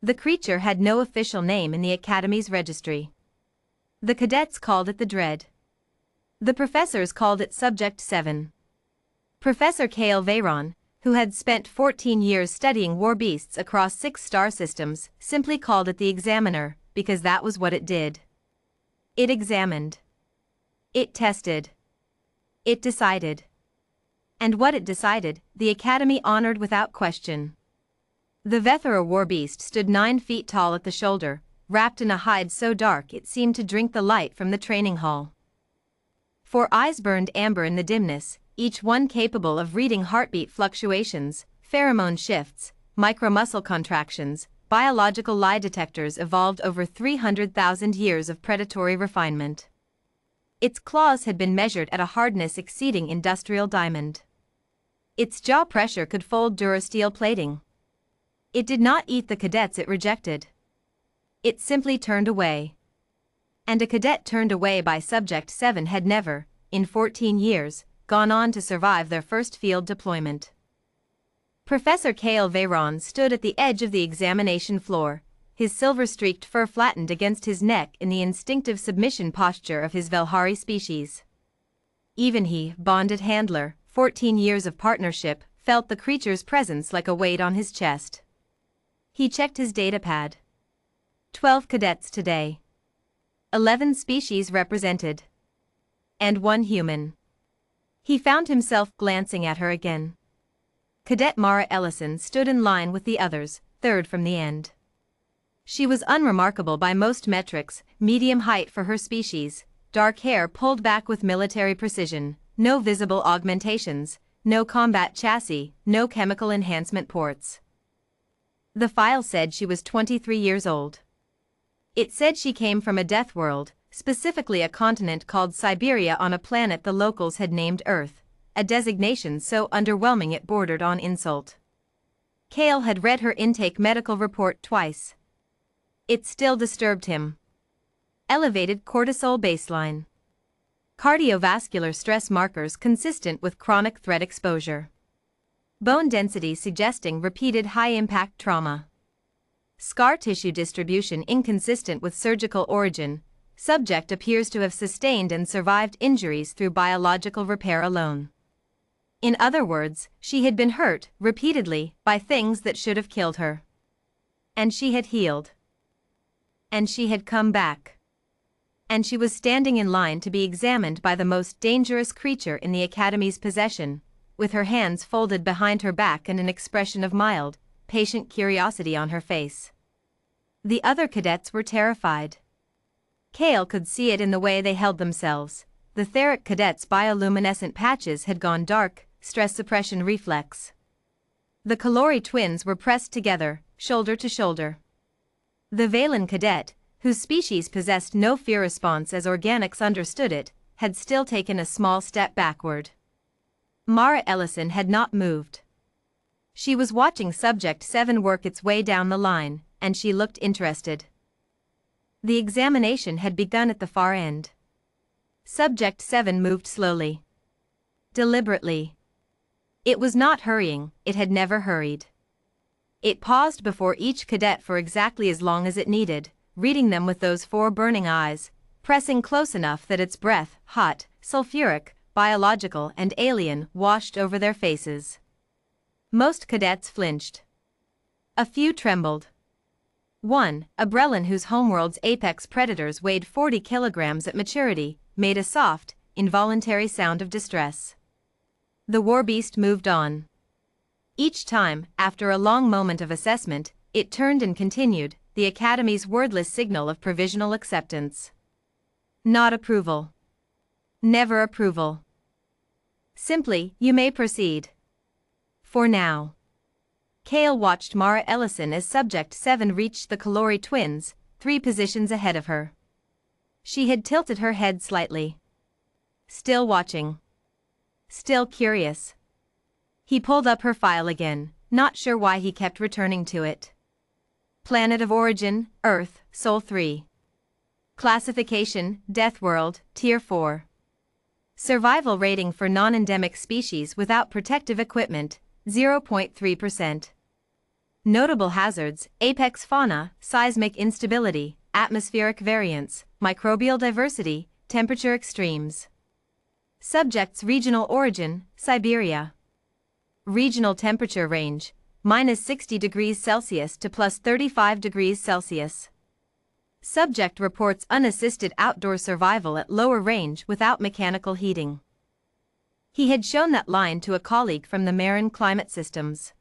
The creature had no official name in the Academy's registry. The cadets called it the Dread. The professors called it Subject 7. Professor Cale Veyron, who had spent 14 years studying war beasts across 6 star systems, simply called it the Examiner, because that was what it did. It examined. It tested. It decided. And what it decided, the Academy honored without question. The Vethera war beast stood 9 feet tall at the shoulder, wrapped in a hide so dark it seemed to drink the light from the training hall. 4 eyes burned amber in the dimness, each one capable of reading heartbeat fluctuations, pheromone shifts, micromuscle contractions. Biological lie detectors evolved over 300,000 years of predatory refinement. Its claws had been measured at a hardness exceeding industrial diamond. Its jaw pressure could fold durasteel plating. It did not eat the cadets it rejected. It simply turned away. And a cadet turned away by Subject 7 had never, in 14 years, gone on to survive their first field deployment. Professor Cale Veyron stood at the edge of the examination floor, his silver-streaked fur flattened against his neck in the instinctive submission posture of his Velhari species. Even he, bonded handler, 14 years of partnership, felt the creature's presence like a weight on his chest. He checked his datapad. 12 cadets today. 11 species represented. And 1 human. He found himself glancing at her again. Cadet Mara Ellison stood in line with the others, third from the end. She was unremarkable by most metrics, medium height for her species, dark hair pulled back with military precision, no visible augmentations, no combat chassis, no chemical enhancement ports. The file said she was 23 years old. It said she came from a death world, specifically a continent called Siberia on a planet the locals had named Earth, a designation so underwhelming it bordered on insult. Cale had read her intake medical report twice. It still disturbed him. Elevated cortisol baseline. Cardiovascular stress markers consistent with chronic threat exposure. Bone density suggesting repeated high-impact trauma. Scar tissue distribution inconsistent with surgical origin. Subject appears to have sustained and survived injuries through biological repair alone. In other words, she had been hurt, repeatedly, by things that should have killed her. And she had healed. And she had come back. And she was standing in line to be examined by the most dangerous creature in the Academy's possession, with her hands folded behind her back and an expression of mild, patient curiosity on her face. The other cadets were terrified. Cale could see it in the way they held themselves. The Theric cadets' bioluminescent patches had gone dark, stress suppression reflex. The Calori twins were pressed together, shoulder to shoulder. The Valen cadet, whose species possessed no fear response as organics understood it, had still taken a small step backward. Mara Ellison had not moved. She was watching Subject 7 work its way down the line, and she looked interested. The examination had begun at the far end. Subject 7 moved slowly. Deliberately. It was not hurrying, it had never hurried. It paused before each cadet for exactly as long as it needed, reading them with those 4 burning eyes, pressing close enough that its breath, hot, sulfuric, biological and alien, washed over their faces. Most cadets flinched. A few trembled. One, a Brellan whose homeworld's apex predators weighed 40 kilograms at maturity, made a soft, involuntary sound of distress. The war beast moved on. Each time, after a long moment of assessment, it turned and continued, the Academy's wordless signal of provisional acceptance. Not approval. Never approval. Simply, you may proceed. For now. Cale watched Mara Ellison as Subject 7 reached the Calori twins, 3 positions ahead of her. She had tilted her head slightly. Still watching. Still curious. He pulled up her file again, not sure why he kept returning to it. Planet of origin, Earth, Sol 3. Classification, Death World, Tier 4. Survival rating for non-endemic species without protective equipment, 0.3%. Notable hazards: apex fauna, seismic instability, atmospheric variance, microbial diversity, temperature extremes. Subjects: regional origin, Siberia. Regional temperature range, -60 degrees Celsius to +35 degrees Celsius. Subject reports unassisted outdoor survival at lower range without mechanical heating. He had shown that line to a colleague from the Marin Climate Systems.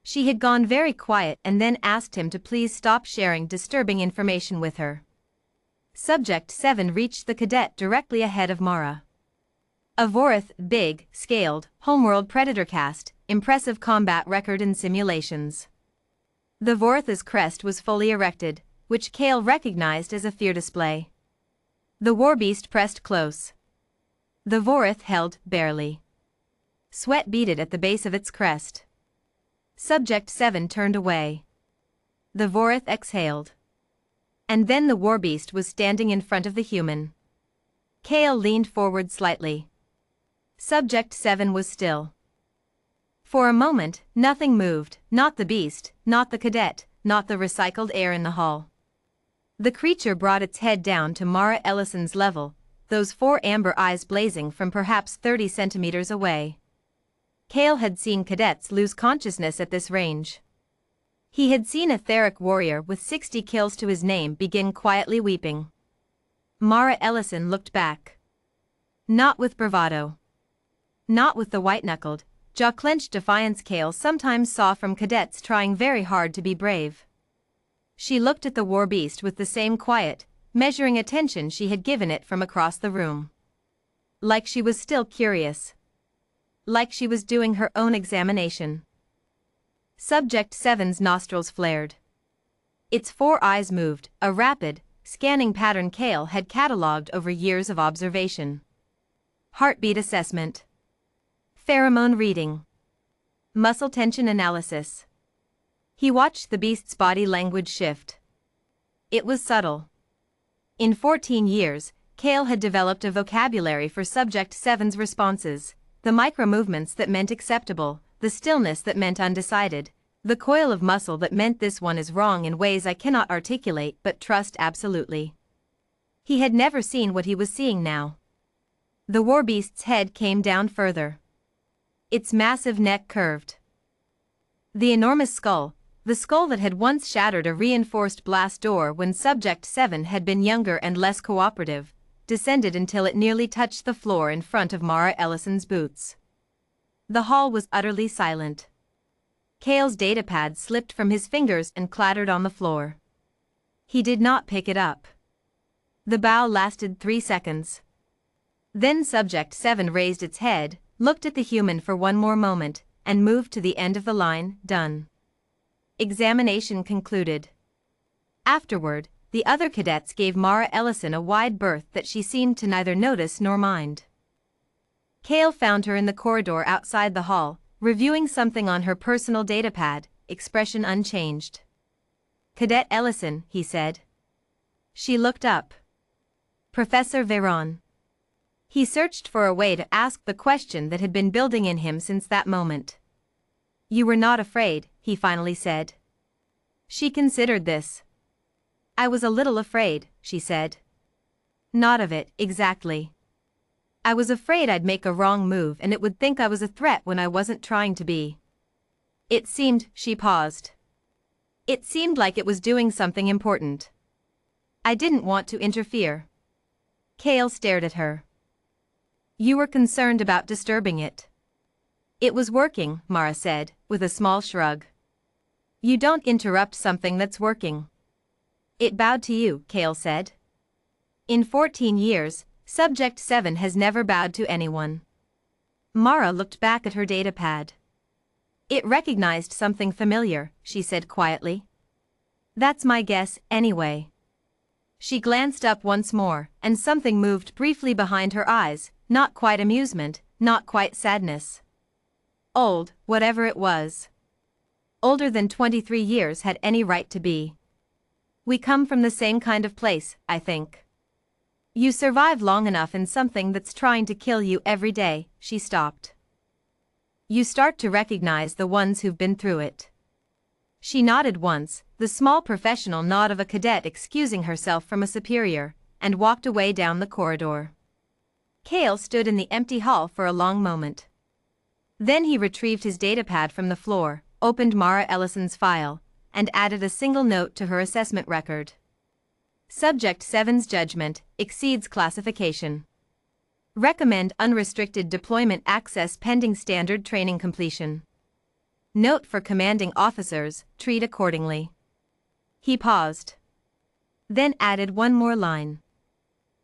She had gone very quiet and then asked him to please stop sharing disturbing information with her. Subject 7 reached the cadet directly ahead of Mara. A Vorith, big, scaled, homeworld predator cast, impressive combat record in simulations. The Vorith's crest was fully erected, which Kale recognized as a fear display. The warbeast pressed close. The Vorith held, barely. Sweat beaded at the base of its crest. Subject 7 turned away. The Vorith exhaled. And then the warbeast was standing in front of the human. Kale leaned forward slightly. Subject 7 was still. For a moment, nothing moved, not the beast, not the cadet, not the recycled air in the hall. The creature brought its head down to Mara Ellison's level, those 4 amber eyes blazing from perhaps 30 centimeters away. Kale had seen cadets lose consciousness at this range. He had seen a Theric warrior with 60 kills to his name begin quietly weeping. Mara Ellison looked back. Not with bravado. Not with the white-knuckled, jaw-clenched defiance Kale sometimes saw from cadets trying very hard to be brave. She looked at the warbeast with the same quiet, measuring attention she had given it from across the room. Like she was still curious. Like she was doing her own examination. Subject 7's nostrils flared. Its 4 eyes moved, a rapid, scanning pattern Kale had catalogued over years of observation. Heartbeat assessment. Pheromone reading. Muscle tension analysis. He watched the beast's body language shift. It was subtle. In 14 years, Kale had developed a vocabulary for Subject 7's responses, the micro-movements that meant acceptable, the stillness that meant undecided, the coil of muscle that meant this one is wrong in ways I cannot articulate but trust absolutely. He had never seen what he was seeing now. The warbeast's head came down further. Its massive neck curved. The enormous skull, the skull that had once shattered a reinforced blast door when Subject 7 had been younger and less cooperative, descended until it nearly touched the floor in front of Mara Ellison's boots. The hall was utterly silent. Kale's datapad slipped from his fingers and clattered on the floor. He did not pick it up. The bow lasted 3 seconds. Then Subject 7 raised its head, looked at the human for one more moment, and moved to the end of the line. Done. Examination concluded. Afterward, the other cadets gave Mara Ellison a wide berth that she seemed to neither notice nor mind. Kale found her in the corridor outside the hall, reviewing something on her personal datapad, expression unchanged. "Cadet Ellison," he said. She looked up. "Professor Veyron." He searched for a way to ask the question that had been building in him since that moment. "You were not afraid," he finally said. She considered this. "I was a little afraid," she said. "Not of it, exactly. I was afraid I'd make a wrong move and it would think I was a threat when I wasn't trying to be. It seemed," she paused. "It seemed like it was doing something important. I didn't want to interfere." Kale stared at her. "You were concerned about disturbing it." "It was working," Mara said, with a small shrug. "You don't interrupt something that's working." "It bowed to you," Kale said. "In 14 years, Subject 7 has never bowed to anyone." Mara looked back at her datapad. "It recognized something familiar," she said quietly. "That's my guess, anyway." She glanced up once more, and something moved briefly behind her eyes, not quite amusement, not quite sadness. Old, whatever it was. Older than 23 years had any right to be. "We come from the same kind of place, I think. You survive long enough in something that's trying to kill you every day," she stopped. "You start to recognize the ones who've been through it." She nodded once, the small professional nod of a cadet excusing herself from a superior, and walked away down the corridor. Cale stood in the empty hall for a long moment. Then he retrieved his datapad from the floor, opened Mara Ellison's file, and added a single note to her assessment record. Subject 7's judgment exceeds classification. Recommend unrestricted deployment access pending standard training completion. Note for commanding officers, treat accordingly. He paused. Then added one more line.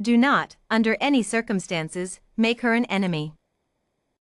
Do not, under any circumstances, make her an enemy.